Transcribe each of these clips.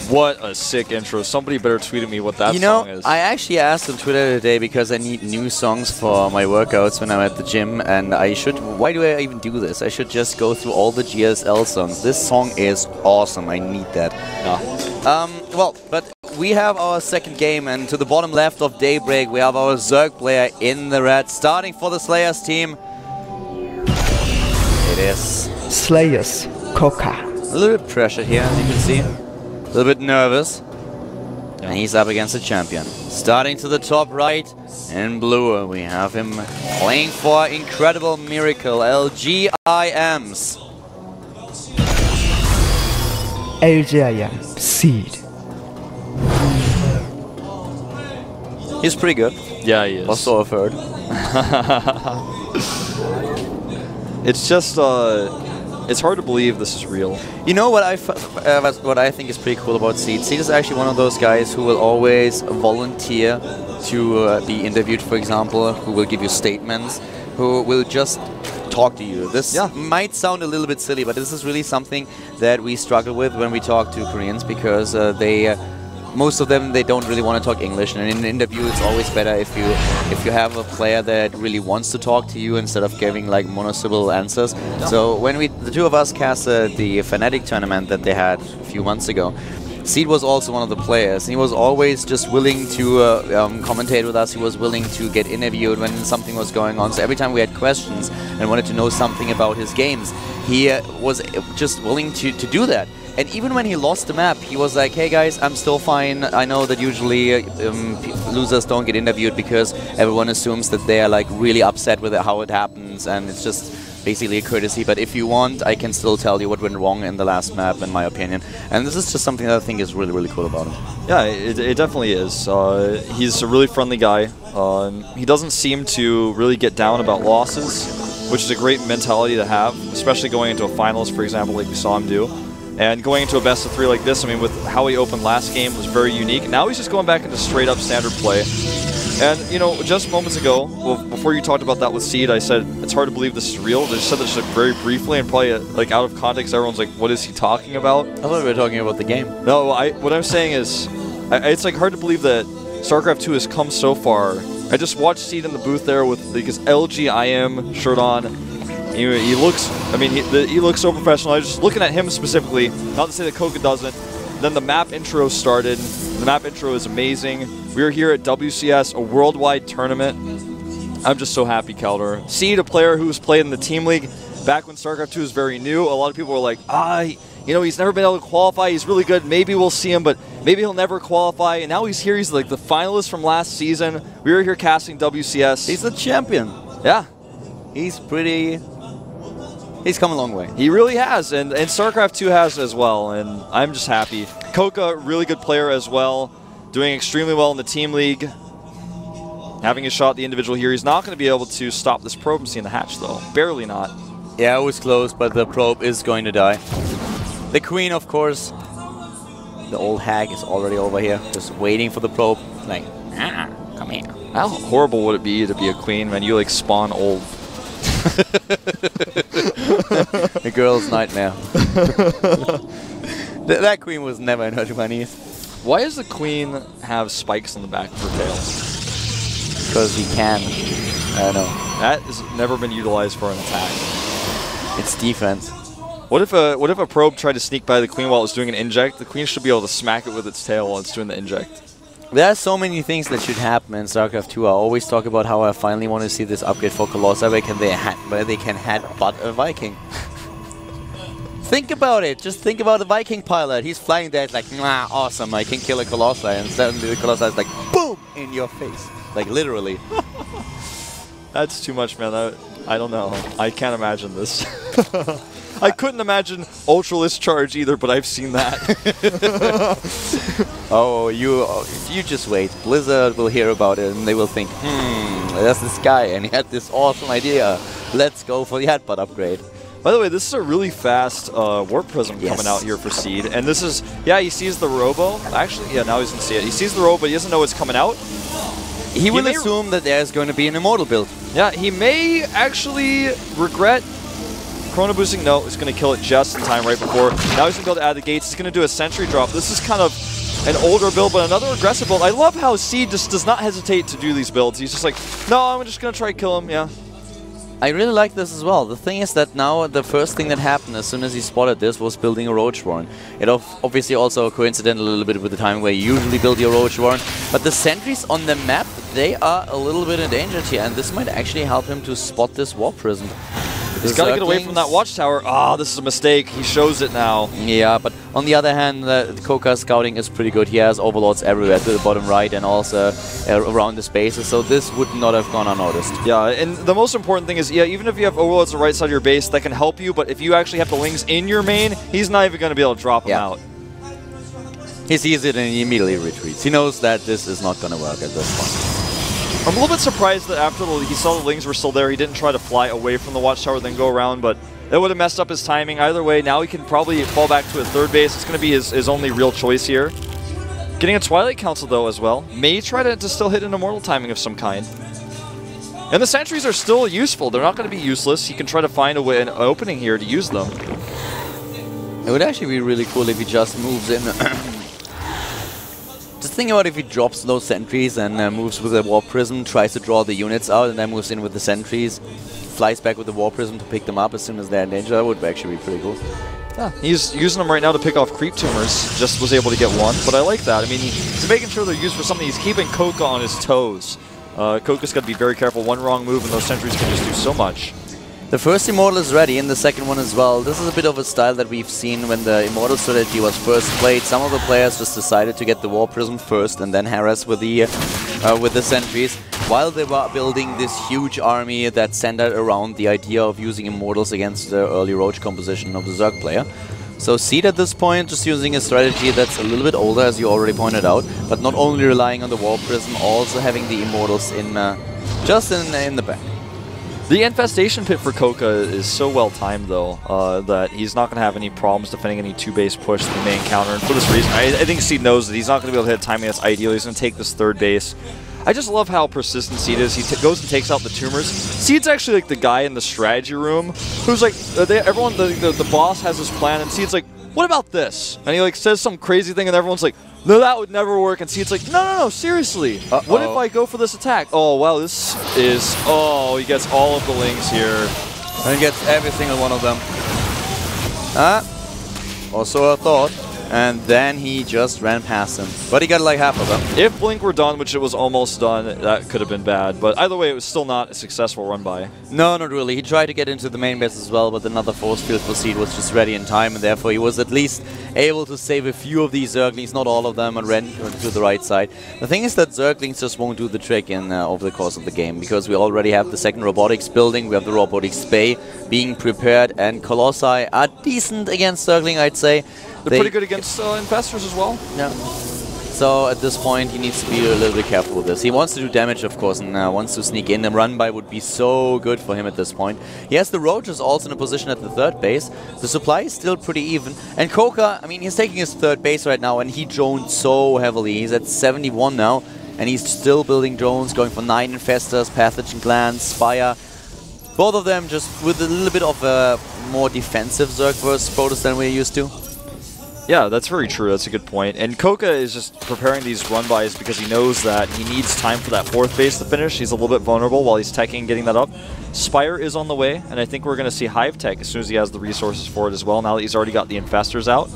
What a sick intro. Somebody better tweet at me what that song is. I actually asked on Twitter today because I need new songs for my workouts when I'm at the gym, and why do I even do this? I should just go through all the GSL songs. This song is awesome. I need that. Yeah. Well, but we have our second game, and to the bottom left of Daybreak, we have our Zerg player in the red, starting for the Slayers team. It is Slayers, Coca. A little bit pressure here, as you can see. A little bit nervous. And he's up against the champion. Starting to the top right in blue, we have him playing for Incredible Miracle, LGIMs. LGIM, Seed. He's pretty good. Yeah, he is. Also I've heard. It's just, it's hard to believe this is real. You know what I think is pretty cool about Seed? Seed is actually one of those guys who will always volunteer to be interviewed, for example, who will give you statements, who will just talk to you. This might sound a little bit silly, but this is really something that we struggle with when we talk to Koreans, because most of them, they don't really want to talk English, and in an interview it's always better if you have a player that really wants to talk to you instead of giving like monosyllable answers. So when the two of us casted the Fnatic tournament that they had a few months ago, Seed was also one of the players, and he was always just willing to commentate with us. He was willing to get interviewed when something was going on. So every time we had questions and wanted to know something about his games, he was just willing to do that. And even when he lost the map, he was like, hey guys, I'm still fine. I know that usually losers don't get interviewed because everyone assumes that they're like really upset with how it happens, and it's just basically a courtesy. But if you want, I can still tell you what went wrong in the last map, in my opinion. And this is just something that I think is really, really cool about him. Yeah, it definitely is. He's a really friendly guy. He doesn't seem to really get down about losses, which is a great mentality to have, especially going into a finals, for example, like we saw him do. And going into a best of 3 like this, I mean, with how he opened last game was very unique. Now he's just going back into straight up standard play. And, you know, just moments ago, well, before you talked about that with Seed, I said, it's hard to believe this is real. I just said this like, very briefly, and probably like out of context, everyone's like, what is he talking about? I thought we were talking about the game. No, what I'm saying is, it's like hard to believe that StarCraft 2 has come so far. I just watched Seed in the booth there with like, his LGIM shirt on. He looks, I mean, he looks so professional. I was just looking at him specifically, not to say that Coca doesn't. Then the map intro started. The map intro is amazing. We are here at WCS, a worldwide tournament. I'm just so happy, Calder. Seed, a player who's played in the Team League back when StarCraft 2 was very new. A lot of people were like, you know, he's never been able to qualify. He's really good. Maybe we'll see him, but maybe he'll never qualify. And now he's here. He's like the finalist from last season. We were here casting WCS. He's the champion. Yeah. He's pretty... He's come a long way. He really has, and StarCraft 2 has as well, and I'm just happy. Coca, really good player as well, doing extremely well in the Team League. Having a shot at the individual here. He's not going to be able to stop this probe and see in the hatch, though. Barely not. Yeah, it was close, but the probe is going to die. The Queen, of course. The old hag is already over here, just waiting for the probe. Like, come here. How horrible would it be to be a queen when you, like, spawn old? A girl's nightmare. That queen was never in her 20s. Why does the queen have spikes on the back of her tail? Because he can. I don't know. That has never been utilized for an attack. It's defense. What if a probe tried to sneak by the queen while it's doing an inject? The queen should be able to smack it with its tail while it's doing the inject. There are so many things that should happen in StarCraft 2. I always talk about how I finally want to see this upgrade for Colossi where they can headbutt a Viking. Think about it. Just think about a Viking pilot. He's flying there. It's like, awesome. I can kill a Colossi. And suddenly the Colossi is like, boom, in your face. Like, literally. That's too much, man. I don't know. I can't imagine this. I couldn't imagine Ultralisk Charge either, but I've seen that. Oh, you just wait. Blizzard will hear about it, and they will think, there's this guy, and he had this awesome idea. Let's go for the headbutt upgrade. By the way, this is a really fast Warp Prism coming out here for Seed. And this is, yeah, he sees the Robo. Actually, yeah, now he's going to see it. He sees the Robo, but he doesn't know it's coming out. He will assume that there's going to be an Immortal build. Yeah, he may actually regret Chrono boosting, no, he's going to kill it just in time right before. Now he's going to be able to add the gates. He's going to do a sentry drop. This is kind of an older build, but another aggressive build. I love how Seed just does not hesitate to do these builds. He's just like, no, I'm just going to try to kill him, yeah. I really like this as well. The thing is that now the first thing that happened as soon as he spotted this was building a Roach Warren. It obviously also coincided a little bit with the time where you usually build your Roach Warren. But the sentries on the map, they are a little bit endangered here, and this might actually help him to spot this Warp Prism. He's got to get away from that watchtower. Ah, this is a mistake. He shows it now. Yeah, but on the other hand, Koka's scouting is pretty good. He has overlords everywhere to the bottom right and also around the spaces, so this would not have gone unnoticed. Yeah, and the most important thing is, yeah, even if you have overlords on the right side of your base, that can help you, but if you actually have the Lings in your main, he's not even going to be able to drop them out. He sees it and he immediately retreats. He knows that this is not going to work at this point. I'm a little bit surprised that after he saw the Lings were still there, he didn't try to fly away from the watchtower, then go around, but that would have messed up his timing. Either way, now he can probably fall back to a third base. It's going to be his only real choice here. Getting a Twilight Council, though, as well. May try to still hit an Immortal timing of some kind. And the sentries are still useful. They're not going to be useless. He can try to find an opening here to use them. It would actually be really cool if he just moves in. Just think about if he drops those sentries and moves with the Warp Prism, tries to draw the units out, and then moves in with the sentries, flies back with the Warp Prism to pick them up as soon as they're in danger. That would actually be pretty cool. Yeah, he's using them right now to pick off creep tumors. Just was able to get one, but I like that. I mean, he's making sure they're used for something. He's keeping Koka on his toes. Koka's got to be very careful. One wrong move and those sentries can just do so much. The first Immortal is ready, and the second one as well. This is a bit of a style that we've seen when the Immortal strategy was first played. Some of the players just decided to get the War Prism first and then harass with the sentries, while they were building this huge army that centered around the idea of using Immortals against the early Roach composition of the Zerg player. So Seed at this point just using a strategy that's a little bit older, as you already pointed out, but not only relying on the War Prism, also having the Immortals in just in the back. The Infestation Pit for Koka is so well timed, though, that he's not going to have any problems defending any two-base push to the main counter. And for this reason, I think Seed knows that he's not going to be able to hit timing that's ideal. He's going to take this third base. I just love how persistent Seed is. He goes and takes out the tumors. Seed's actually like the guy in the strategy room who's like, the boss has his plan, and Seed's like, what about this? And he like says some crazy thing, and everyone's like, no, that would never work. And Seed's like, no, seriously. What if I go for this attack? Oh, wow, this is... Oh, he gets all of the Lings here. And he gets every single one of them. Also a thought. And then he just ran past him. But he got like half of them. If Blink were done, which it was almost done, that could have been bad. But either way, it was still not a successful run by. No, not really. He tried to get into the main base as well, but another force field for Seed was just ready in time, and therefore he was at least able to save a few of these Zerglings, not all of them, and ran to the right side. The thing is that Zerglings just won't do the trick in over the course of the game, because we already have the second robotics building, we have the robotics bay being prepared, and Colossi are decent against Zergling, I'd say. They're pretty good against Infestors as well. Yeah. So at this point he needs to be a little bit careful with this. He wants to do damage, of course, and wants to sneak in. A run by would be so good for him at this point. He has the Roaches also in a position at the third base. The supply is still pretty even. And Koka, I mean, he's taking his third base right now, and he droned so heavily. He's at 71 now, and he's still building drones, going for 9 Infestors, Pathogen Glands, Spire. Both of them just with a little bit of a more defensive Zerg versus Protoss than we're used to. Yeah, that's very true. That's a good point. And Koka is just preparing these run-bys because he knows that he needs time for that fourth base to finish. He's a little bit vulnerable while he's teching and getting that up. Spire is on the way, and I think we're going to see Hive Tech as soon as he has the resources for it as well, now that he's already got the Infestors out.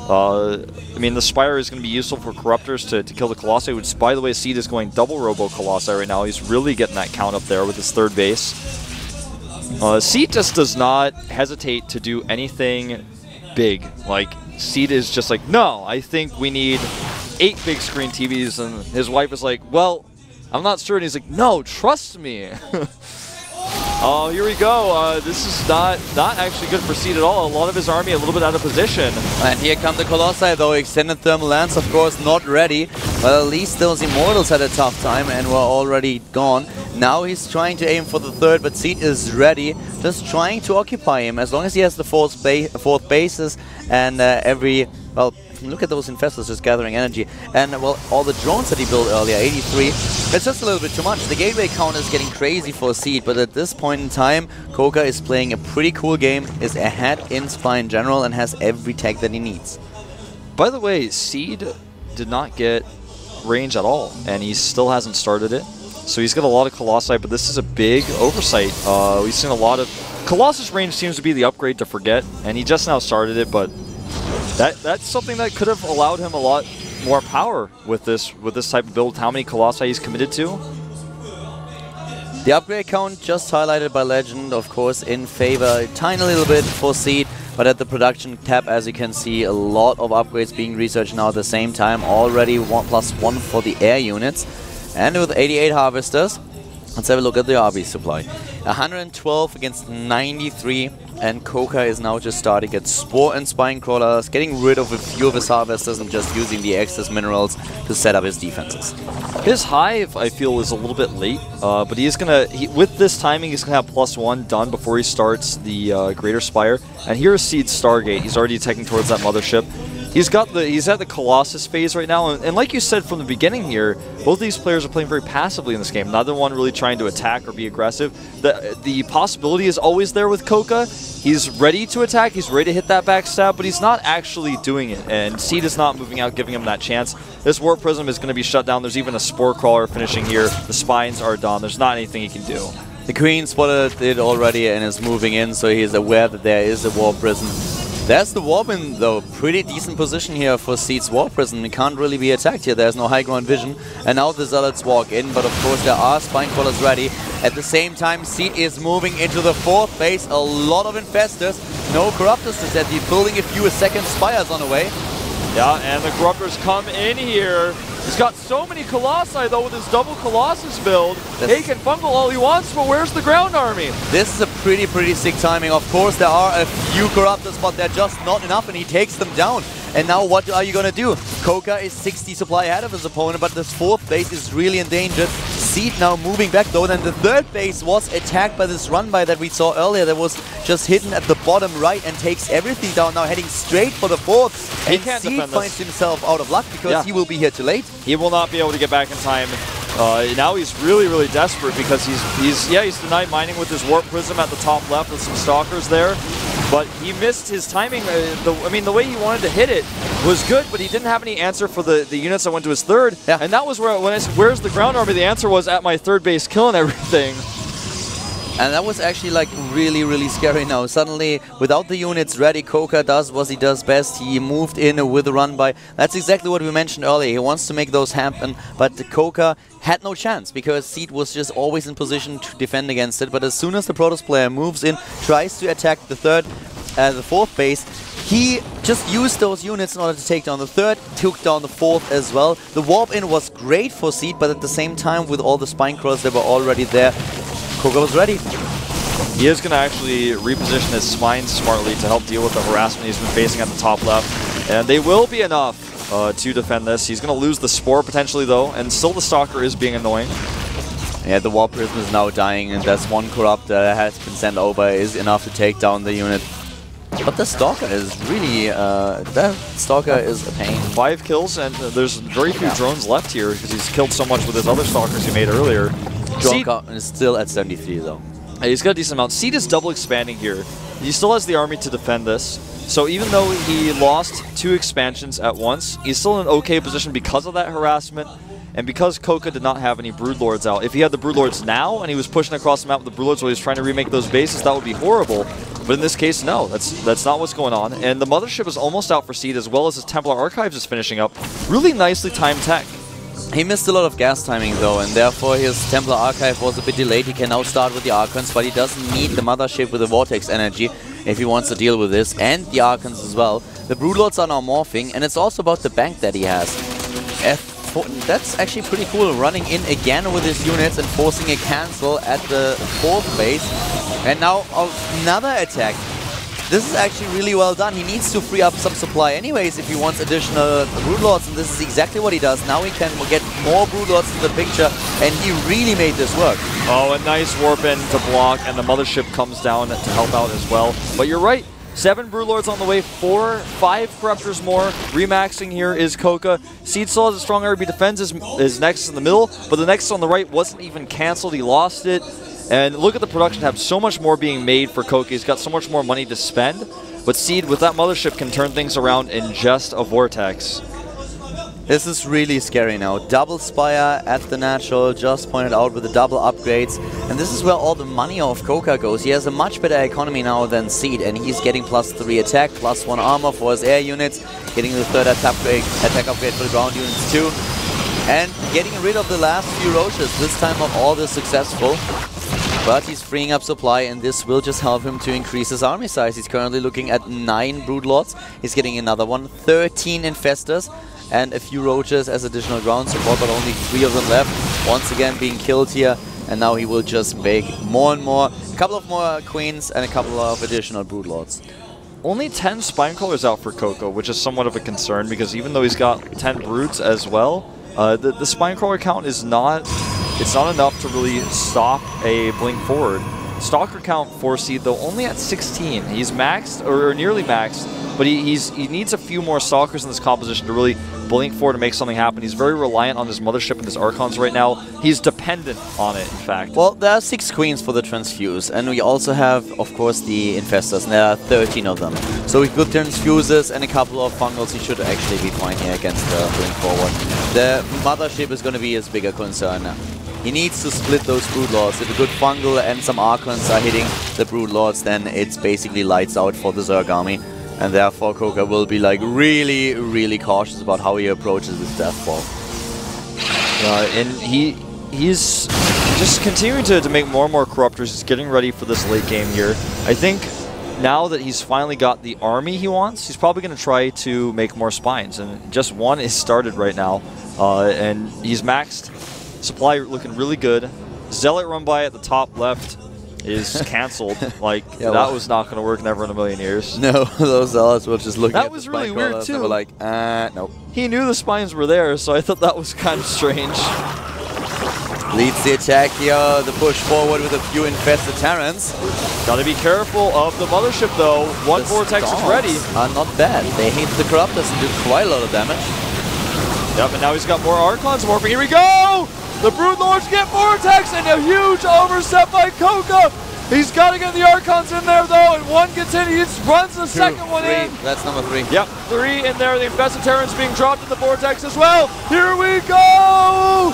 I mean, the Spire is going to be useful for Corruptors to kill the Colossi, which, by the way, Seed is going double Robo Colossi right now. He's really getting that count up there with his third base. Seed just does not hesitate to do anything big. Like, Seed is just like, no, I think we need 8 big screen TVs, and his wife is like, well, I'm not sure, and he's like, no, trust me. Oh, here we go. This is not actually good for Seed at all. A lot of his army a little bit out of position. And here come the Colossi, though. Extended Thermal Lance, of course, not ready. But at least those Immortals had a tough time and were already gone. Now he's trying to aim for the third, but Seed is ready. Just trying to occupy him. As long as he has the fourth bases and well, look at those Infestors just gathering energy. And, well, all the drones that he built earlier, 83. It's just a little bit too much. The gateway count is getting crazy for Seed, but at this point in time, Koka is playing a pretty cool game, is ahead in supply in general, and has every tech that he needs. By the way, Seed did not get range at all, and he still hasn't started it. So he's got a lot of Colossi, but this is a big oversight. We've seen a lot of... Colossus range seems to be the upgrade to Forget, and he just now started it, but that's something that could have allowed him a lot more power with this type of build, how many Colossi he's committed to. The upgrade count just highlighted by Legend, of course, in favor a tiny little bit for Seed, but at the production tab, as you can see, a lot of upgrades being researched now at the same time. Already +1 for the air units. And with 88 harvesters, let's have a look at the RB supply. 112 against 93, and Koka is now just starting at Spore and Spine Crawlers, getting rid of a few of his harvesters and just using the excess minerals to set up his defenses. His Hive, I feel, is a little bit late, but he is gonna, with this timing, he's gonna have +1 done before he starts the Greater Spire. And here's Seed's Stargate. He's already attacking towards that mothership. He's at the Colossus phase right now, and like you said from the beginning here, both these players are playing very passively in this game. Neither one really trying to attack or be aggressive. The possibility is always there with Koka. He's ready to attack, he's ready to hit that backstab, but he's not actually doing it, and Seed is not moving out, giving him that chance. This Warp Prism is going to be shut down. There's even a Spore Crawler finishing here. The Spines are done. There's not anything he can do. The Queen spotted it already and is moving in, so he is aware that there is a Warp Prism. There's the Warp in, though. Pretty decent position here for Seed's Warp Prism. He can't really be attacked here. There's no high ground vision. And now the Zealots walk in, but of course there are Spine Crawlers ready. At the same time, Seed is moving into the 4th base. A lot of Infestors. No Corruptors to set. He's building a few second Spires on the way. Yeah, and the Corruptors come in here. He's got so many Colossi, though, with his double Colossus build. He can fungal all he wants, but where's the ground army? This is a pretty sick timing. Of course, there are a few Corruptors, but they're just not enough, and he takes them down. And now what are you going to do? Koka is 60 supply ahead of his opponent, but this 4th base is really endangered. Seed now moving back, though. Then the 3rd base was attacked by this run-by that we saw earlier. That was just hidden at the bottom right and takes everything down. Now heading straight for the 4th. He and can't Seed defend finds himself out of luck because he will be here too late. He will not be able to get back in time. Now he's really desperate because he's denied mining with his Warp Prism at the top left with some Stalkers there. But he missed his timing. The way he wanted to hit it was good, but he didn't have any answer for the units that went to his 3rd. Yeah. And that was where, when I said, where's the ground army? The answer was at my 3rd base, killing everything. And that was actually like really scary now. Suddenly, without the units ready, Koka does what he does best. He moved in with a run-by. That's exactly what we mentioned earlier. He wants to make those happen, but Koka had no chance because Seed was just always in position to defend against it. But as soon as the Protoss player moves in, tries to attack the 4th base, he just used those units in order to take down the 3rd, took down the 4th as well. The warp in was great for Seed, but at the same time, with all the Spine Crawlers that were already there, Koka was ready. He is going to actually reposition his Spines smartly to help deal with the harassment he's been facing at the top left. And they will be enough to defend this. He's going to lose the Spore potentially, though, and still the Stalker is being annoying. Yeah, the Warp Prism is now dying, and that's one Corrupt that has been sent over is enough to take down the unit. But the Stalker is really, that Stalker is a pain. 5 kills, and there's very few drones left here because he's killed so much with his other Stalkers he made earlier. Drone count is still at 73, though. He's got a decent amount. Seed is double expanding here. He still has the army to defend this. So even though he lost 2 expansions at once, he's still in an okay position because of that harassment and because Koka did not have any Broodlords out. If he had the Broodlords now and he was pushing across the map with the Broodlords while he was trying to remake those bases, that would be horrible. But in this case, no, that's not what's going on. And the Mothership is almost out for Seed, as well as his Templar Archives is finishing up. Really nicely timed tech. He missed a lot of gas timing though, and therefore his Templar Archive was a bit delayed. He can now start with the Archons, but he doesn't need the Mothership with the Vortex energy if he wants to deal with this, and the Archons as well. The Broodlords are now morphing, and it's also about the bank that he has. That's actually pretty cool, running in again with his units and forcing a cancel at the 4th base. And now another attack. This is actually really well done. He needs to free up some supply anyways if he wants additional Broodlords, and this is exactly what he does. Now he can get more Broodlords in the picture, and he really made this work. Oh, a nice warp in to block, and the Mothership comes down to help out as well. But you're right. 7 Broodlords on the way, 5 Corruptors more. Remaxing here is Coca. Seed still has a strong RB defense. His Nexus in the middle, but the Nexus on the right wasn't even cancelled. He lost it. And look at the production tab. So much more being made for Coca. He's got so much more money to spend. But Seed, with that Mothership, can turn things around in just a Vortex. This is really scary now. Double Spire at the natural, just pointed out with the double upgrades. And this is where all the money of Coca goes. He has a much better economy now than Seed, and he's getting +3 attack, +1 armor for his air units, getting the 3rd attack upgrade for the ground units too, and getting rid of the last few Roaches. This time not all this successful. But he's freeing up supply, and this will just help him to increase his army size. He's currently looking at 9 Broodlords. He's getting another one, 13 Infestors, and a few Roaches as additional ground support, but only 3 of them left. Once again being killed here, and now he will just make more and more. A couple of more Queens and a couple of additional Broodlords. Only 10 Spinecrawlers out for Coco, which is somewhat of a concern, because even though he's got 10 Broods as well, the Spinecrawler count is not... It's not enough to really stop a blink forward. Stalker count for Seed, though, only at 16. He's maxed, or nearly maxed, but he needs a few more Stalkers in this composition to really blink forward and make something happen. He's very reliant on his Mothership and his Archons right now. He's dependent on it, in fact. Well, there are 6 Queens for the Transfuse, and we also have, of course, the Infestors, and there are 13 of them. So with good Transfuses and a couple of Fungals, he should actually be fine here against the blink forward. The Mothership is going to be his bigger concern now. He needs to split those Broodlords. If a good Fungal and some Archons are hitting the Broodlords, then it's basically lights out for the Zerg army. And therefore Coca will be like really, really cautious about how he approaches his Deathball. And he's just continuing to make more and more Corruptors. He's getting ready for this late game here. I think now that he's finally got the army he wants, he's probably going to try to make more Spines. And just one is started right now. And he's maxed. Supply looking really good. Zealot run by at the top left is cancelled. Like, yeah, that was not going to work never in a million years. No, those Zealots were just looking at that was really weird too. They were like, nope. He knew the Spines were there, so I thought that was kind of strange. Leads the attack here, the push forward with a few infested Terrans. Gotta be careful of the Mothership though. One Vortex is ready. Are not bad. They hit the Corruptors and do quite a lot of damage. Yep, and now he's got more Archons morphing. Here we go! The Broodlords get Vortex, and a huge overstep by Coca. He's got to get the Archons in there, though, and one continues, runs the second one in. That's number 3. Yep, 3 in there. The Infested Terrans being dropped in the Vortex as well. Here we go!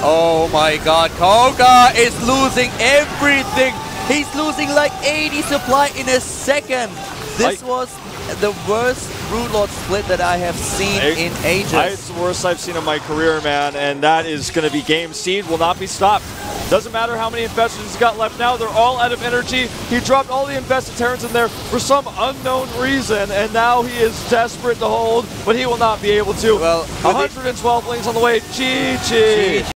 Oh my god, Coca is losing everything. He's losing like 80 supply in a second. This was the worst Broodlord split that I have seen in ages. It's the worst I've seen in my career, man, and that is going to be game. Seed will not be stopped. Doesn't matter how many Infestors he's got left now, they're all out of energy. He dropped all the Infested Terrans in there for some unknown reason, and now he is desperate to hold, but he will not be able to. Well, 112 lanes on the way. GG.